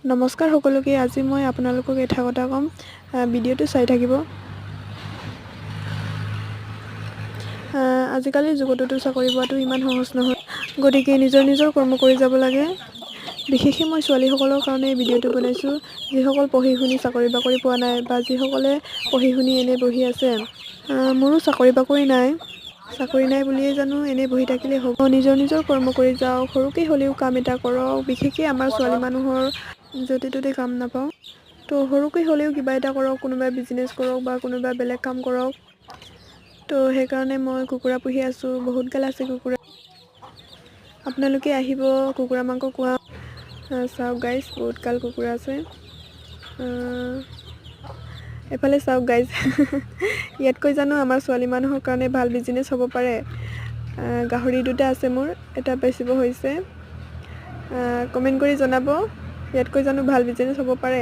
নমস্কাৰ সকলোকে। আজি মই আপোনালোকক এটা কথা ক'ম, ভিডিঅ'টো চাই থাকিব। আজিকালিৰ যুগততো চাকৰি পোৱাটো ইমান সহজ নহয়, গতিকে নিজৰ কৰ্ম কৰি যাব লাগে। বিশেষকৈ মই ছোৱালীসকলৰ কাৰণে এই ভিডিঅ'টো বনাইছোঁ, যিসকল পঢ়ি শুনি চাকৰি বাকৰি পোৱা নাই বা যিসকলে পঢ়ি শুনি এনেই বহি আছে। মোৰো চাকৰি বাকৰি নাই। চাকৰি নাই বুলিয়ে জানো এনেই বহি থাকিলে হ'ব? নিজৰ কৰ্ম কৰি যাওক, সৰুকৈ হ'লেও কাম এটা কৰক। বিশেষকৈ আমাৰ ছোৱালী মানুহৰ য'তে ত'তে কাম নাপাওঁ, তো সৰুকৈ হ'লেও কিবা এটা কৰক। কোনোবাই বিজনেছ কৰক বা কোনোবাই বেলেগ কাম কৰক। তো সেইকাৰণে মই কুকুৰা পুহি আছোঁ, বহুত গাল আছে কুকুৰা। আপোনালোকে আহিব, কুকুৰা মাংস খুৱাম। চাওক গাইজ, বহুত গাল কুকুৰা আছে। এফালে চাওক গাইজ, ইয়াতকৈ জানো আমাৰ ছোৱালী মানুহৰ কাৰণে ভাল বিজনেছ হ'ব পাৰে। গাহৰি দুটা আছে মোৰ, এটা বেচিব হৈছে। কমেণ্ট কৰি জনাব, ইয়াতকৈ জানো ভাল বিজনেছ হ'ব পাৰে।